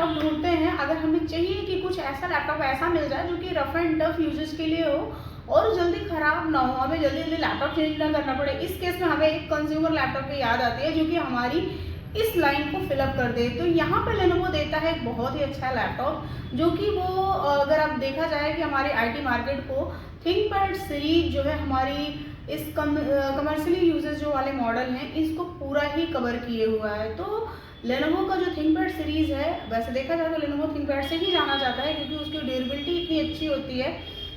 Laptop ढूंढते हैं, अगर हमें चाहिए कि कुछ ऐसा लैपटॉप ऐसा मिल जाए जो कि रफ एंड टफ यूजेस के लिए हो और जल्दी ख़राब ना हो, हमें जल्दी जल्दी लैपटॉप चेंज ना करना पड़े, इस केस में हमें एक कंज्यूमर लैपटॉप की याद आती है जो कि हमारी इस लाइन को फिलअप कर दे। तो यहाँ पे लेनोवो देता है एक बहुत ही अच्छा लैपटॉप, जो कि वो अगर आप देखा जाए कि हमारे आईटी मार्केट को थिंकपैड सीरीज जो है हमारी इस कमर्शियली यूजेस जो वाले मॉडल हैं इसको पूरा ही कवर किए हुआ है। तो लेनोवो का जो थिंकपैड सीरीज़ है, वैसे देखा जाए तो लेनोवो थिंकपैड से ही जाना जाता है क्योंकि उसकी ड्यूरेबिलिटी इतनी अच्छी होती है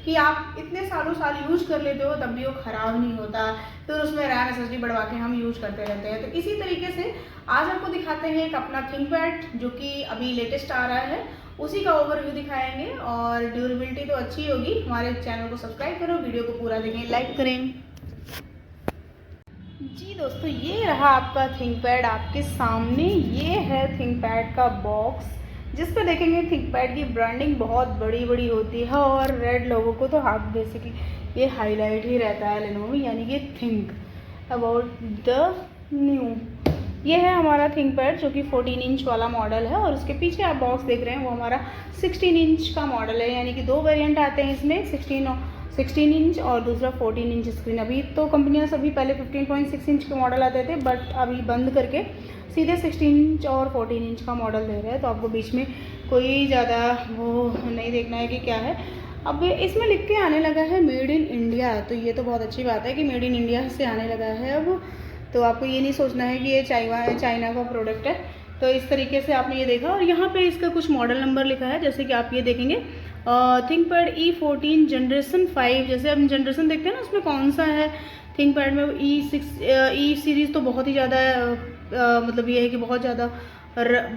कि आप इतने सालों साल यूज कर लेते हो तब भी वो ख़राब नहीं होता। फिर उसमें रैम एसएसडी बढ़वा के हम यूज करते रहते हैं। तो इसी तरीके से आज आपको दिखाते हैं एक अपना थिंकपैड जो कि अभी लेटेस्ट आ रहा है, उसी का ओवरव्यू दिखाएंगे। और ड्यूरेबिलिटी तो अच्छी होगी। हमारे चैनल को सब्सक्राइब करो, वीडियो को पूरा देखें, लाइक करें। जी दोस्तों, ये रहा आपका थिंकपैड आपके सामने। ये है थिंकपैड का बॉक्स, जिस पे देखेंगे थिंकपैड की ब्रांडिंग बहुत बड़ी बड़ी होती है और रेड लोगो को तो आप बेसिकली ये हाईलाइट ही रहता है लेनोवो, यानी कि थिंक अबाउट द न्यू। ये है हमारा थिंकपैड जो कि 14 इंच वाला मॉडल है और उसके पीछे आप बॉक्स देख रहे हैं वो हमारा 16 इंच का मॉडल है, यानी कि दो वेरिएंट आते हैं इसमें, 16 इंच और दूसरा 14 इंच स्क्रीन। अभी तो कंपनियां सभी पहले 15.6 इंच के मॉडल आते थे, बट अभी बंद करके सीधे 16 इंच और 14 इंच का मॉडल दे रहे हैं। तो आपको बीच में कोई ज़्यादा वो नहीं देखना है कि क्या है। अब इसमें लिख के आने लगा है मेड इन इंडिया, तो ये तो बहुत अच्छी बात है कि मेड इन इंडिया से आने लगा है अब। तो आपको ये नहीं सोचना है कि ये चाइना का प्रोडक्ट है। तो इस तरीके से आपने ये देखा और यहाँ पे इसका कुछ मॉडल नंबर लिखा है, जैसे कि आप ये देखेंगे थिंकपैड E14 जनरेशन 5। जैसे हम जनरेशन देखते हैं ना, उसमें कौन सा है थिंकपैड में E सीरीज़ तो बहुत ही ज़्यादा मतलब ये है कि बहुत ज़्यादा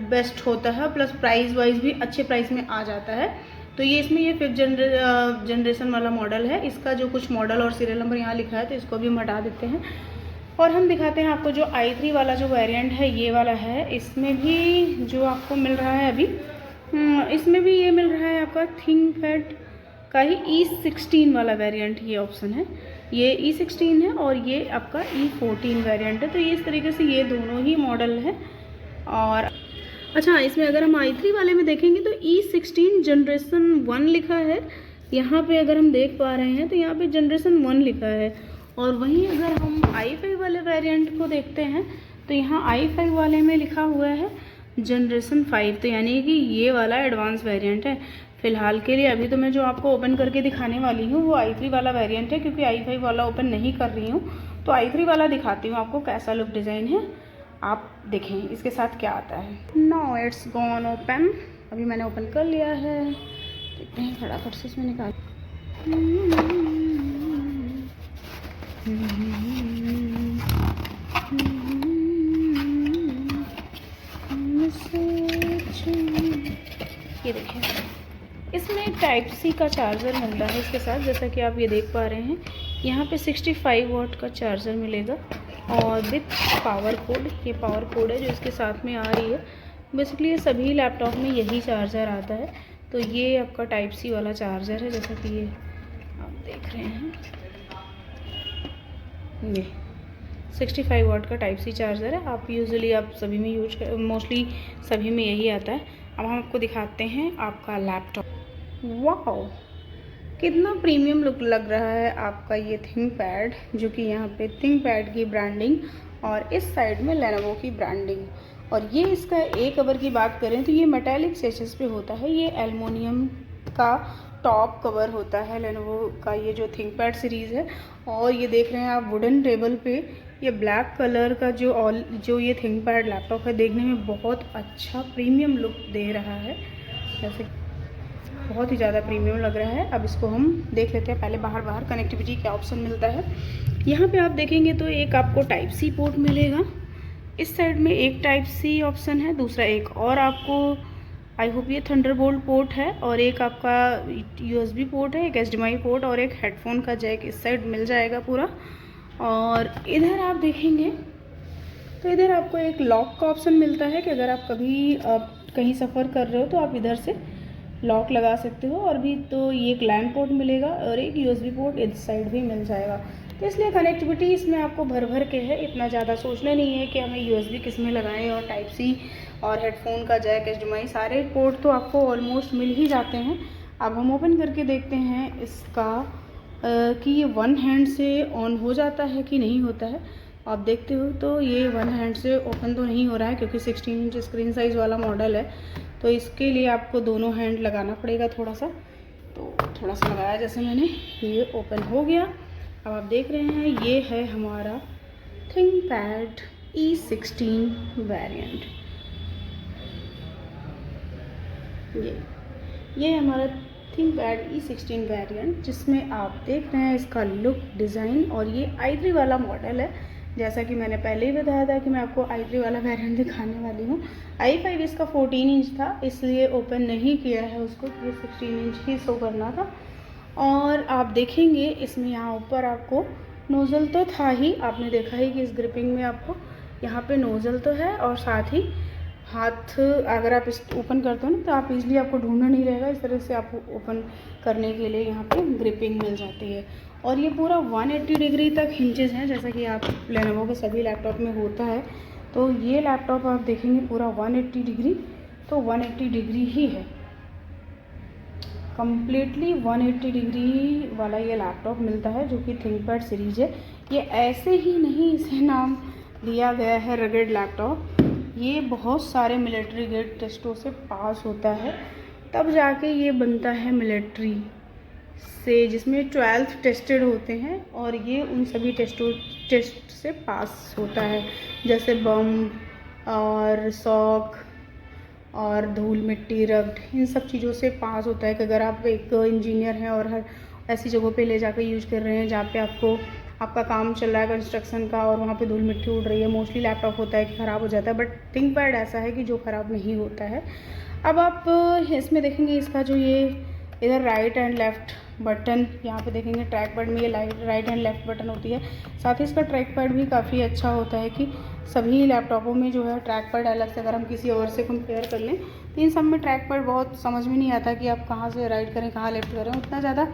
बेस्ट होता है, प्लस प्राइस वाइज भी अच्छे प्राइस में आ जाता है। तो ये इसमें ये 5th जनरेशन वाला मॉडल है। इसका जो कुछ मॉडल और सीरियल नंबर यहाँ लिखा है तो इसको भी हम हटा देते हैं और हम दिखाते हैं आपको जो i3 वाला जो वेरिएंट है, ये वाला है। इसमें भी जो आपको मिल रहा है अभी, इसमें भी ये मिल रहा है आपका थिंकपैड का ही E16 वाला वेरिएंट, ये ऑप्शन है। ये E16 है और ये आपका E14 वेरिएंट है। तो ये इस तरीके से ये दोनों ही मॉडल है। और अच्छा, इसमें अगर हम i3 वाले में देखेंगे तो E16 जनरेशन 1 लिखा है। यहाँ पे अगर हम देख पा रहे हैं तो यहाँ पे जनरेशन 1 लिखा है। और वहीं अगर हम i5 वाले वेरिएंट को देखते हैं तो यहाँ i5 वाले में लिखा हुआ है जनरेशन 5, तो यानी कि ये वाला एडवांस वेरिएंट है। फ़िलहाल के लिए अभी तो मैं जो आपको ओपन करके दिखाने वाली हूँ वो i3 वाला वेरिएंट है, क्योंकि i5 वाला ओपन नहीं कर रही हूँ। तो i3 वाला दिखाती हूँ आपको कैसा लुक डिज़ाइन है, आप देखें इसके साथ क्या आता है। Now it's gone open. अभी मैंने ओपन कर लिया है, देखते हैं फटाफट से इसमें निकाल। ये देखिए, इसमें टाइप सी का चार्जर मिल रहा है इसके साथ, जैसा कि आप ये देख पा रहे हैं। यहाँ पे 65 वाट का चार्जर मिलेगा और विथ पावर कोड। ये पावर कोड है जो इसके साथ में आ रही है। बेसिकली ये सभी लैपटॉप में यही चार्जर आता है। तो ये आपका टाइप सी वाला चार्जर है, जैसा कि ये आप देख रहे हैं। ये 65 वाट का टाइप सी चार्जर है। आप यूजुअली आप सभी में मोस्टली सभी में यही आता है। अब हम आपको दिखाते हैं आपका लैपटॉप। वाओ, कितना प्रीमियम लुक लग रहा है आपका ये थिंकपैड, जो कि यहाँ पे थिंकपैड की ब्रांडिंग और इस साइड में लेनोवो की ब्रांडिंग। और ये इसका एक कवर की बात करें तो ये मेटालिक सेचेस पे होता है। ये एल्युमिनियम का टॉप कवर होता है लेनोवो का ये जो थिंकपैड सीरीज़ है। और ये देख रहे हैं आप वुडन टेबल पे ये ब्लैक कलर का जो ये थिंकपैड लैपटॉप है, देखने में बहुत अच्छा प्रीमियम लुक दे रहा है, जैसे बहुत ही ज़्यादा प्रीमियम लग रहा है। अब इसको हम देख लेते हैं। पहले बाहर कनेक्टिविटी क्या ऑप्शन मिलता है। यहाँ पे आप देखेंगे तो एक आपको टाइप सी पोर्ट मिलेगा, इस साइड में एक टाइप सी ऑप्शन है, दूसरा एक और आपको आई होप ये थंडरबोल्ट पोर्ट है, और एक आपका USB पोर्ट है, एक HDMI पोर्ट और एक हेडफोन का जैक इस साइड मिल जाएगा पूरा। और इधर आप देखेंगे तो इधर आपको एक लॉक का ऑप्शन मिलता है कि अगर आप कहीं सफ़र कर रहे हो तो आप इधर से लॉक लगा सकते हो। और भी तो ये एक लैंड पोर्ट मिलेगा और एक USB पोर्ट इस साइड भी मिल जाएगा। तो इसलिए कनेक्टिविटी इसमें आपको भर के है, इतना ज़्यादा सोचना नहीं है कि हमें USB किस में लगाएं और टाइप सी और हेडफोन का जैक, HDMI सारे पोर्ट तो आपको ऑलमोस्ट मिल ही जाते हैं। अब हम ओपन करके देखते हैं इसका कि ये वन हैंड से ऑन हो जाता है कि नहीं होता है। आप देखते हो तो ये वन हैंड से ओपन तो नहीं हो रहा है, क्योंकि 16 इंच स्क्रीन साइज़ वाला मॉडल है, तो इसके लिए आपको दोनों हैंड लगाना पड़ेगा थोड़ा सा। तो थोड़ा सा लगाया जैसे मैंने, ये ओपन हो गया। अब आप देख रहे हैं ये है हमारा थिंकपैड E16 वेरिएंट। ये हमारा थिंकपैड E16 वेरिएंट, जिसमें आप देख रहे हैं इसका लुक, डिज़ाइन, और ये i3 वाला मॉडल है। जैसा कि मैंने पहले ही बताया था कि मैं आपको i3 वाला वेरिएंट दिखाने वाली हूँ। i5 इसका 14 इंच था, इसलिए ओपन नहीं किया है उसको, ये 16 इंच ही शो करना था। और आप देखेंगे इसमें यहाँ ऊपर आपको नोज़ल तो था ही, आपने देखा ही कि इस ग्रिपिंग में आपको यहाँ पे नोज़ल तो है, और साथ ही हाथ अगर आप इस ओपन करते हो ना तो आप इजीली आपको ढूंढना नहीं रहेगा। इस तरह से आपको ओपन करने के लिए यहाँ पे ग्रिपिंग मिल जाती है। और ये पूरा 180 डिग्री तक हिंचेस हैं, जैसा कि आप लेनोवो के सभी लैपटॉप में होता है। तो ये लैपटॉप आप देखेंगे पूरा 180 डिग्री, तो 180 डिग्री ही है, कम्प्लीटली 180 डिग्री वाला ये लैपटॉप मिलता है, जो कि थिंकपैड सीरीज है। ये ऐसे ही नहीं इसे नाम दिया गया है रगेड लैपटॉप, ये बहुत सारे मिलिट्री ग्रेड टेस्टों से पास होता है, तब जाके ये बनता है मिलिट्री से, जिसमें 12th टेस्टेड होते हैं, और ये उन सभी टेस्ट से पास होता है, जैसे बम और सॉक और धूल मिट्टी रब्ड, इन सब चीज़ों से पास होता है। कि अगर आप एक इंजीनियर हैं और हर ऐसी जगहों पे ले जाकर यूज़ कर रहे हैं जहाँ पे आपका काम चल रहा है कंस्ट्रक्शन का, और वहाँ पे धूल मिट्टी उड़ रही है, मोस्टली लैपटॉप होता है कि ख़राब हो जाता है, बट थिंकपैड ऐसा है कि जो ख़राब नहीं होता है। अब आप इसमें देखेंगे इसका जो ये इधर राइट एंड लेफ़्ट बटन, यहाँ पे देखेंगे ट्रैक पैड में ये राइट एंड लेफ़्ट बटन होती है। साथ ही इसका ट्रैक पैड भी काफ़ी अच्छा होता है, कि सभी लैपटॉपों में जो है ट्रैक पैड अलग से, अगर हम किसी और से कंपेयर कर लें तो इन सब में ट्रैक पैड बहुत समझ में नहीं आता कि आप कहाँ से राइट करें कहाँ लेफ़्ट करें, उतना ज़्यादा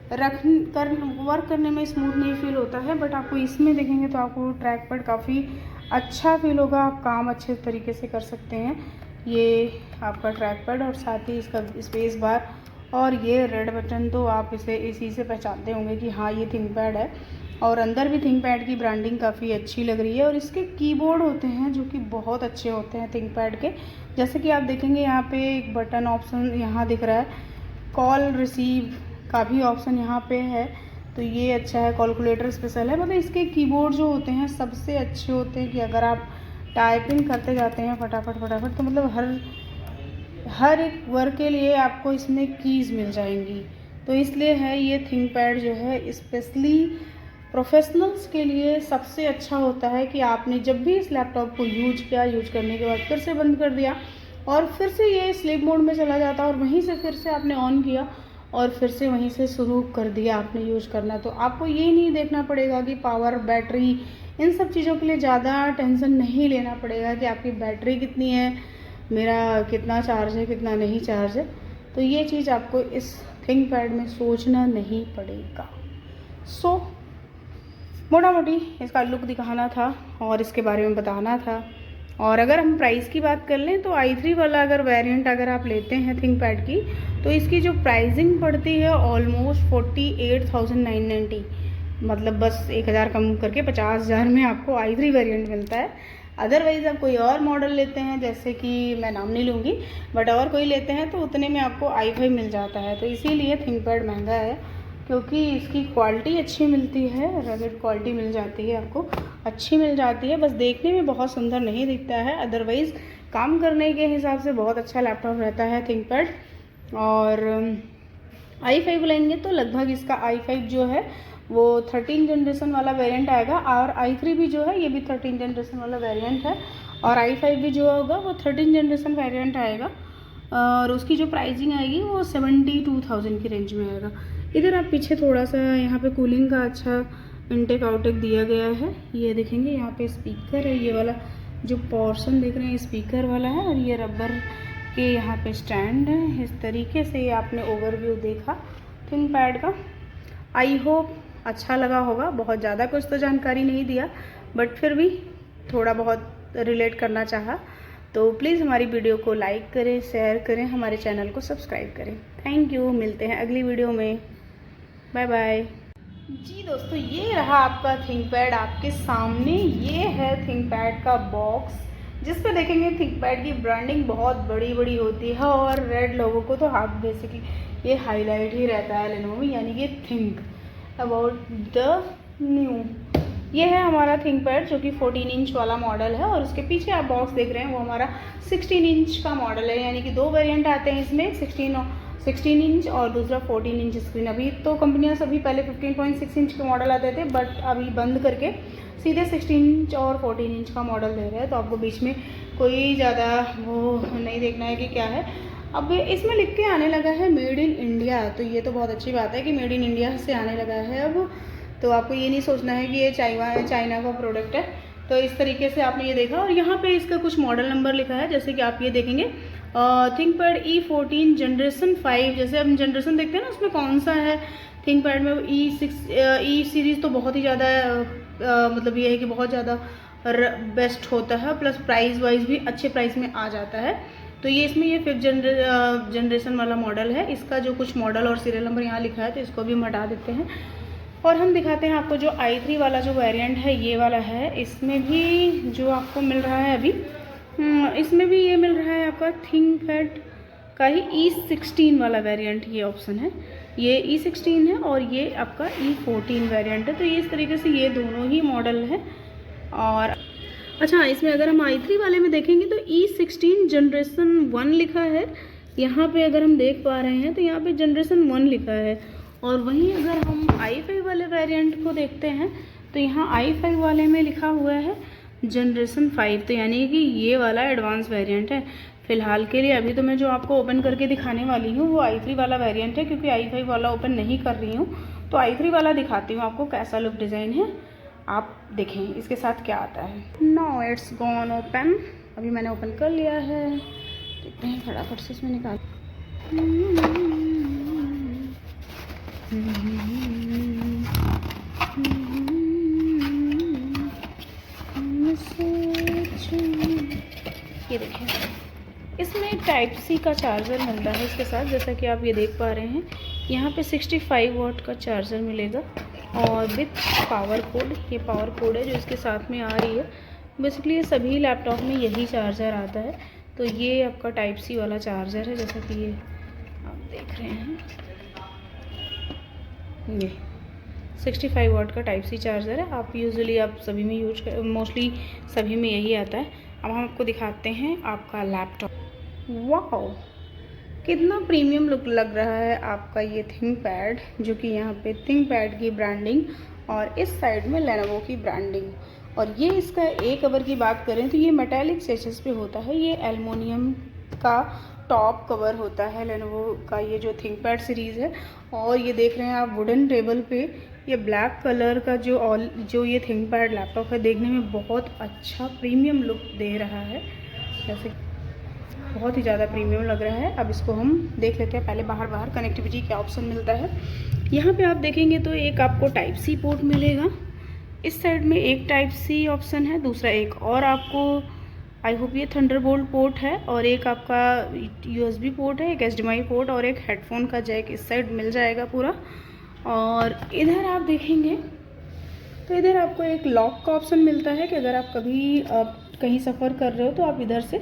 वर्क करने में स्मूथ नहीं फील होता है। बट आपको इसमें देखेंगे तो आपको ट्रैक पैड काफ़ी अच्छा फील होगा, आप काम अच्छे तरीके से कर सकते हैं। ये आपका ट्रैक पैड, और साथ ही इसका स्पेस बार और ये रेड बटन, तो आप इसे इसी से पहचानते होंगे कि हाँ ये थिंकपैड है। और अंदर भी थिंकपैड की ब्रांडिंग काफ़ी अच्छी लग रही है, और इसके कीबोर्ड होते हैं जो कि बहुत अच्छे होते हैं थिंकपैड के। जैसे कि आप देखेंगे यहाँ पे एक बटन ऑप्शन यहाँ दिख रहा है, कॉल रिसीव का भी ऑप्शन यहाँ पे है, तो ये अच्छा है। कैलकुलेटर स्पेशल है, मतलब इसके कीबोर्ड जो होते हैं सबसे अच्छे होते हैं, कि अगर आप टाइपिंग करते जाते हैं फटाफट तो मतलब हर एक वर्क के लिए आपको इसमें कीज़ मिल जाएंगी। तो इसलिए है ये थिंकपैड जो है स्पेशली प्रोफेशनल्स के लिए सबसे अच्छा होता है, कि आपने जब भी इस लैपटॉप को यूज करने के बाद फिर से बंद कर दिया, और फिर से ये स्लीप मोड में चला जाता, और वहीं से फिर से आपने ऑन किया और फिर से वहीं से शुरू कर दिया आपने यूज़ करना। तो आपको ये नहीं देखना पड़ेगा कि पावर, बैटरी, इन सब चीज़ों के लिए ज़्यादा टेंशन नहीं लेना पड़ेगा कि आपकी बैटरी कितनी है, मेरा कितना चार्ज है, कितना नहीं चार्ज है। तो ये चीज़ आपको इस थिंकपैड में सोचना नहीं पड़ेगा। सो मोटा मोटी इसका लुक दिखाना था और इसके बारे में बताना था। और अगर हम प्राइस की बात कर लें तो i3 वाला अगर वेरिएंट अगर आप लेते हैं थिंकपैड की, तो इसकी जो प्राइसिंग पड़ती है ऑलमोस्ट 48,990, मतलब बस 1,000 कम करके 50,000 में आपको i3 वेरिएंट मिलता है। अदरवाइज़ आप कोई और मॉडल लेते हैं, जैसे कि मैं नाम नहीं लूँगी, बट और कोई लेते हैं तो उतने में आपको i5 मिल जाता है। तो इसीलिए थिंकपैड महंगा है, क्योंकि इसकी क्वालिटी अच्छी मिलती है, रगेड क्वालिटी मिल जाती है, आपको अच्छी मिल जाती है, बस देखने में बहुत सुंदर नहीं दिखता है। अदरवाइज़ काम करने के हिसाब से बहुत अच्छा लैपटॉप रहता है थिंकपैड। और i5 लेंगे तो लगभग इसका i5 जो है वो 13 जनरेशन वाला वेरिएंट आएगा, और i3 भी जो है ये भी 13 जनरेशन वाला वेरिएंट है, और i5 भी जो होगा वो 13 जनरेशन वेरिएंट आएगा, और उसकी जो प्राइसिंग आएगी वो 72,000 की रेंज में आएगा। इधर आप पीछे थोड़ा सा यहाँ पे कूलिंग का अच्छा इनटेक आउटेक दिया गया है, ये देखेंगे यहाँ पे स्पीकर है, ये वाला जो पोर्शन देख रहे हैं स्पीकर वाला है, और ये रबर के यहाँ पे स्टैंड है। इस तरीके से आपने ओवरव्यू देखा थिंकपैड का। आई होप अच्छा लगा होगा, बहुत ज़्यादा कुछ तो जानकारी नहीं दिया, बट फिर भी थोड़ा बहुत रिलेट करना चाहा। तो प्लीज़ हमारी वीडियो को लाइक करें, शेयर करें, हमारे चैनल को सब्सक्राइब करें। थैंक यू, मिलते हैं अगली वीडियो में। Bye bye. जी दोस्तों, ये रहा आपका थिंकपैड आपके सामने। ये है थिंकपैड का बॉक्स, जिस पे देखेंगे थिंकपैड की ब्रांडिंग बहुत बड़ी बड़ी होती है और रेड लोगों को तो हाथ बेसिकली ये हाईलाइट ही रहता है लेनोवो में, यानी कि थिंक अबाउट द न्यू। ये है हमारा थिंकपैड जो कि 14 इंच वाला मॉडल है, और उसके पीछे आप बॉक्स देख रहे हैं वो हमारा 16 इंच का मॉडल है, यानी कि 2 वेरिएंट आते हैं इसमें, 16 इंच और दूसरा 14 इंच स्क्रीन। अभी तो कंपनियां सभी पहले 15.6 इंच के मॉडल आते थे, बट अभी बंद करके सीधे 16 इंच और 14 इंच का मॉडल दे रहे हैं। तो आपको बीच में कोई ज़्यादा वो नहीं देखना है कि क्या है। अब इसमें लिख के आने लगा है मेड इन इंडिया, तो ये तो बहुत अच्छी बात है कि मेड इन इंडिया से आने लगा है अब। तो आपको ये नहीं सोचना है कि ये चाइना का प्रोडक्ट है। तो इस तरीके से आपने ये देखा, और यहाँ पे इसका कुछ मॉडल नंबर लिखा है, जैसे कि आप ये देखेंगे थिंकपैड E14 जनरेशन 5। जैसे हम जनरेशन देखते हैं ना, उसमें कौन सा है थिंकपैड में E सीरीज़ तो बहुत ही ज़्यादा मतलब ये है कि बहुत ज़्यादा बेस्ट होता है, प्लस प्राइस वाइज भी अच्छे प्राइस में आ जाता है। तो ये इसमें ये 5th जनरेशन वाला मॉडल है। इसका जो कुछ मॉडल और सीरियल नंबर यहाँ लिखा है, तो इसको भी हम हटा देते हैं और हम दिखाते हैं आपको जो i3 वाला जो वेरिएंट है, ये वाला है। इसमें भी जो आपको मिल रहा है अभी, इसमें भी ये मिल रहा है आपका थिंकपैड का ही E16 वाला वेरिएंट, ये ऑप्शन है। ये E16 है और ये आपका E14 वेरिएंट है। तो ये इस तरीके से ये दोनों ही मॉडल है। और अच्छा, इसमें अगर हम i3 वाले में देखेंगे तो E16 जनरेशन 1 लिखा है। यहाँ पे अगर हम देख पा रहे हैं तो यहाँ पे जनरेशन 1 लिखा है। और वहीं अगर हम i5 वाले वेरिएंट को देखते हैं तो यहाँ i5 वाले में लिखा हुआ है जनरेशन 5। तो यानी कि ये वाला एडवांस वेरिएंट है। फ़िलहाल के लिए अभी तो मैं जो आपको ओपन करके दिखाने वाली हूँ वो i3 वाला वेरिएंट है, क्योंकि i5 वाला ओपन नहीं कर रही हूँ। तो i3 वाला दिखाती हूँ आपको कैसा लुक डिज़ाइन है, आप देखें इसके साथ क्या आता है। Now it's gone open. अभी मैंने ओपन कर लिया है, देखते हैं फटाफट से इसमें निकाल। ये देखें, इसमें टाइप सी का चार्जर मिलता है इसके साथ, जैसा कि आप ये देख पा रहे हैं। यहाँ पे 65 वाट का चार्जर मिलेगा और विथ पावर कोड। ये पावर कोड है जो इसके साथ में आ रही है। बेसिकली ये सभी लैपटॉप में यही चार्जर आता है। तो ये आपका टाइप सी वाला चार्जर है, जैसा कि ये आप देख रहे हैं। ये 65 वाट का टाइप सी चार्जर है। आप यूजुअली आप सभी में मोस्टली सभी में यही आता है। अब हम आपको दिखाते हैं आपका लैपटॉप। वाओ, कितना प्रीमियम लुक लग रहा है आपका ये थिंकपैड, जो कि यहाँ पे थिंकपैड की ब्रांडिंग और इस साइड में लेनोवो की ब्रांडिंग। और ये इसका एक कवर की बात करें तो ये मेटालिक सेचेस पे होता है। ये एल्युमिनियम का टॉप कवर होता है लेनोवो का, ये जो थिंकपैड सीरीज़ है। और ये देख रहे हैं आप वुडन टेबल पे ये ब्लैक कलर का जो ये थिंकपैड लैपटॉप है, देखने में बहुत अच्छा प्रीमियम लुक दे रहा है, जैसे बहुत ही ज़्यादा प्रीमियम लग रहा है। अब इसको हम देख लेते हैं। पहले बाहर कनेक्टिविटी क्या ऑप्शन मिलता है। यहाँ पे आप देखेंगे तो एक आपको टाइप सी पोर्ट मिलेगा, इस साइड में एक टाइप सी ऑप्शन है, दूसरा एक और आपको आई होप ये थंडरबोल्ट पोर्ट है, और एक आपका USB पोर्ट है, एक HDMI पोर्ट और एक हेडफोन का जैक इस साइड मिल जाएगा पूरा। और इधर आप देखेंगे तो इधर आपको एक लॉक का ऑप्शन मिलता है कि अगर आप कभी कहीं सफ़र कर रहे हो तो आप इधर से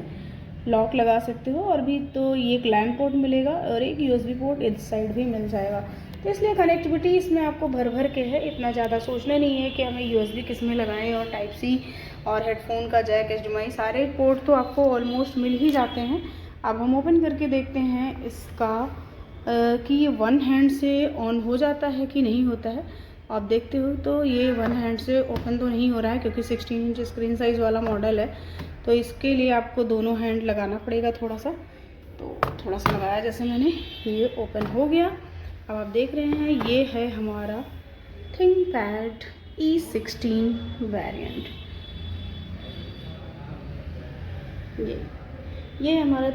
लॉक लगा सकते हो। और भी तो ये एक लैंड पोर्ट मिलेगा और एक USB पोर्ट इस साइड भी मिल जाएगा। तो इसलिए कनेक्टिविटी इसमें आपको भर के है, इतना ज़्यादा सोचना नहीं है कि हमें USB किस में लगाएं। और टाइप सी और हेडफोन का जैक, HDMI सारे पोर्ट तो आपको ऑलमोस्ट मिल ही जाते हैं। अब हम ओपन करके देखते हैं इसका कि ये वन हैंड से ऑन हो जाता है कि नहीं होता है। आप देखते हो तो ये वन हैंड से ओपन तो नहीं हो रहा है, क्योंकि 16 इंच स्क्रीन साइज़ वाला मॉडल है। तो इसके लिए आपको दोनों हैंड लगाना पड़ेगा थोड़ा सा। तो थोड़ा सा लगाया जैसे मैंने, ये ओपन हो गया। अब आप देख रहे हैं ये है हमारा थिंकपैड E16 वेरिएंट। ये है हमारा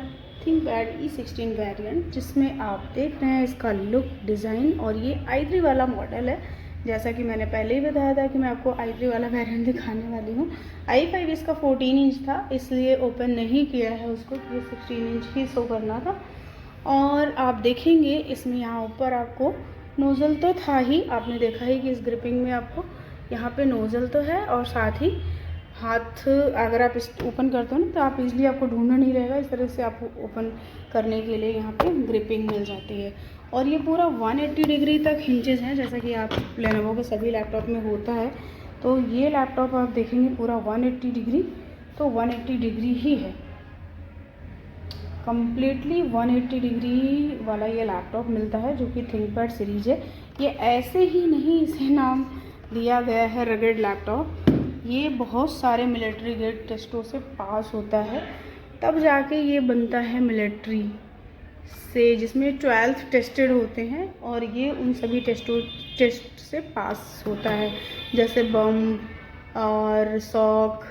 थिंकपैड E16 वेरिएंट, जिसमें आप देख रहे हैं इसका लुक डिज़ाइन। और ये i3 वाला मॉडल है, जैसा कि मैंने पहले ही बताया था कि मैं आपको i3 वाला वेरिएंट दिखाने वाली हूँ। i5 इसका 14 इंच था, इसलिए ओपन नहीं किया है उसको, ये 16 इंच ही शो करना था। और आप देखेंगे इसमें यहाँ ऊपर आपको नोज़ल तो था ही, आपने देखा ही कि इस ग्रिपिंग में आपको यहाँ पे नोज़ल तो है, और साथ ही हाथ अगर आप इस ओपन करते हो ना तो आप इजीली आपको ढूंढना नहीं रहेगा, इस तरह से आपको ओपन करने के लिए यहाँ पे ग्रिपिंग मिल जाती है। और ये पूरा 180 डिग्री तक हिंचेस हैं, जैसा कि आप लेनोवो के सभी लैपटॉप में होता है। तो ये लैपटॉप आप देखेंगे पूरा 180 डिग्री, तो 180 डिग्री ही है, कम्प्लीटली 180 डिग्री वाला ये लैपटॉप मिलता है, जो कि थिंकपैड सीरीज है। ये ऐसे ही नहीं इसे नाम दिया गया है रगेड लैपटॉप, ये बहुत सारे मिलिट्री ग्रेड टेस्टों से पास होता है, तब जाके ये बनता है मिलिट्री से, जिसमें 12th टेस्टेड होते हैं, और ये उन सभी टेस्ट से पास होता है, जैसे बम और शॉक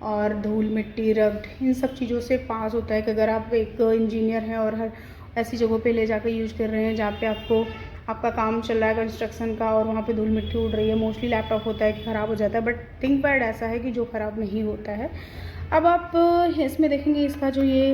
और धूल मिट्टी रगड़, इन सब चीज़ों से पास होता है। कि अगर आप एक इंजीनियर हैं और हर ऐसी जगहों पे ले जाकर यूज़ कर रहे हैं जहाँ पे आपका काम चल रहा है कंस्ट्रक्शन का, और वहाँ पे धूल मिट्टी उड़ रही है, मोस्टली लैपटॉप होता है कि ख़राब हो जाता है, बट थिंकपैड ऐसा है कि जो ख़राब नहीं होता है। अब आप इसमें देखेंगे इसका जो ये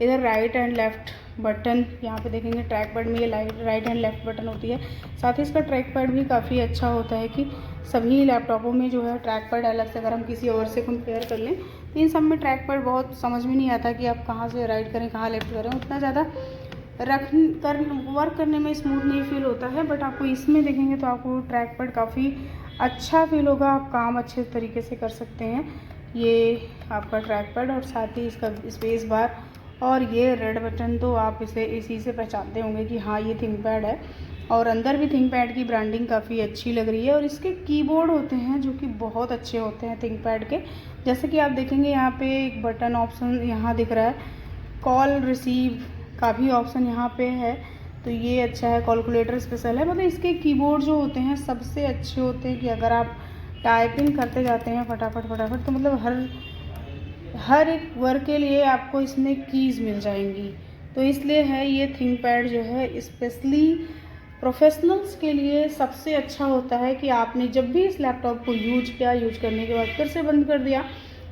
इधर राइट एंड लेफ़्ट बटन, यहाँ पे देखेंगे ट्रैक पैड में ये राइट एंड लेफ़्ट बटन होती है, साथ ही इसका ट्रैक पैड भी काफ़ी अच्छा होता है कि सभी लैपटॉपों में जो है ट्रैक पैड अलग से, अगर हम किसी और से कंपेयर कर लें तो इन सब में ट्रैक पैड बहुत समझ में नहीं आता कि आप कहाँ से राइट करें कहाँ लेफ़्ट करें, उतना ज़्यादा वर्क करने में स्मूथ नहीं फील होता है। बट आपको इसमें देखेंगे तो आपको ट्रैक पैड काफ़ी अच्छा फील होगा, आप काम अच्छे तरीके से कर सकते हैं। ये आपका ट्रैक पैड और साथ ही इसका स्पेस बार और ये रेड बटन, तो आप इसे इसी से पहचानते होंगे कि हाँ ये थिंकपैड है। और अंदर भी थिंकपैड की ब्रांडिंग काफ़ी अच्छी लग रही है, और इसके कीबोर्ड होते हैं जो कि बहुत अच्छे होते हैं थिंकपैड के। जैसे कि आप देखेंगे यहाँ पे एक बटन ऑप्शन यहाँ दिख रहा है, कॉल रिसीव का भी ऑप्शन यहाँ पे है, तो ये अच्छा है। कैलकुलेटर स्पेशल है, मतलब इसके कीबोर्ड जो होते हैं सबसे अच्छे होते हैं कि अगर आप टाइपिंग करते जाते हैं फटाफट तो मतलब हर एक वर्क के लिए आपको इसमें कीज़ मिल जाएंगी। तो इसलिए है ये थिंकपैड जो है स्पेशली प्रोफेशनल्स के लिए सबसे अच्छा होता है कि आपने जब भी इस लैपटॉप को यूज करने के बाद फिर से बंद कर दिया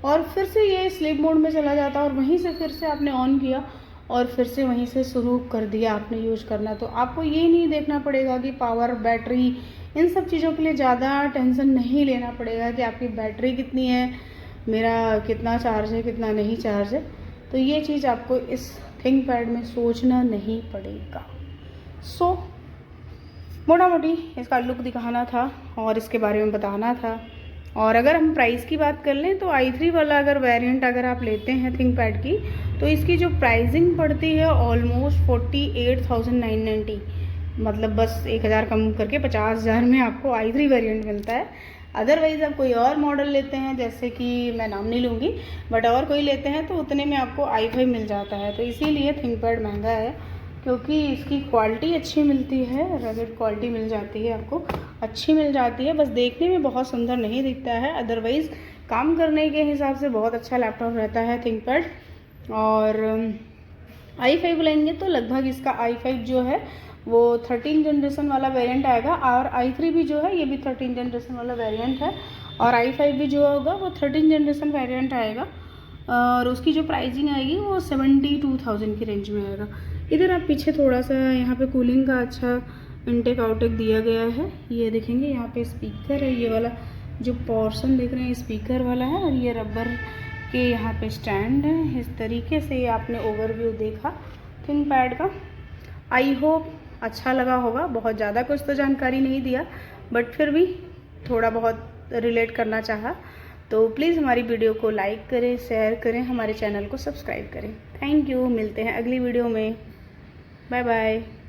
और फिर से ये स्लीप मोड में चला जाता और वहीं से फिर से आपने ऑन किया और फिर से वहीं से शुरू कर दिया आपने यूज करना, तो आपको ये नहीं देखना पड़ेगा कि पावर, बैटरी, इन सब चीज़ों के लिए ज़्यादा टेंशन नहीं लेना पड़ेगा कि आपकी बैटरी कितनी है, मेरा कितना चार्ज है, कितना नहीं चार्ज है। तो ये चीज़ आपको इस थिंकपैड में सोचना नहीं पड़ेगा। सो मोटा मोटी इसका लुक दिखाना था और इसके बारे में बताना था। और अगर हम प्राइस की बात कर लें तो i3 वाला अगर वेरिएंट अगर आप लेते हैं थिंकपैड की, तो इसकी जो प्राइसिंग पड़ती है ऑलमोस्ट 48,990, मतलब बस 1,000 कम करके 50,000 में आपको i3 वेरिएंट मिलता है। अदरवाइज़ आप कोई और मॉडल लेते हैं, जैसे कि मैं नाम नहीं लूँगी, बट और कोई लेते हैं तो उतने में आपको i5 मिल जाता है। तो इसीलिए थिंकपैड महंगा है, क्योंकि इसकी क्वालिटी अच्छी मिलती है, रगेड क्वालिटी मिल जाती है, आपको अच्छी मिल जाती है, बस देखने में बहुत सुंदर नहीं दिखता है, अदरवाइज़ काम करने के हिसाब से बहुत अच्छा लैपटॉप रहता है थिंकपैड। और i5 लेंगे तो लगभग इसका i5 जो है वो 13 जनरेशन वाला वेरिएंट आएगा, और i3 भी जो है ये भी 13 जनरेशन वाला वेरिएंट है, और i5 भी जो होगा वो 13 जनरेशन वेरिएंट आएगा, और उसकी जो प्राइसिंग आएगी वो 72,000 की रेंज में आएगा। इधर आप पीछे थोड़ा सा यहाँ पे कूलिंग का अच्छा इनटेक आउटेक दिया गया है, ये देखेंगे यहाँ पे स्पीकर है, ये वाला जो पोर्शन देख रहे हैं स्पीकर वाला है, और ये रबर के यहाँ पे स्टैंड है। इस तरीके से आपने ओवरव्यू देखा थिंकपैड का। आई होप अच्छा लगा होगा, बहुत ज़्यादा कुछ तो जानकारी नहीं दिया, बट फिर भी थोड़ा बहुत रिलेट करना चाहा। तो प्लीज़ हमारी वीडियो को लाइक करें, शेयर करें, हमारे चैनल को सब्सक्राइब करें। थैंक यू, मिलते हैं अगली वीडियो में। Bye bye.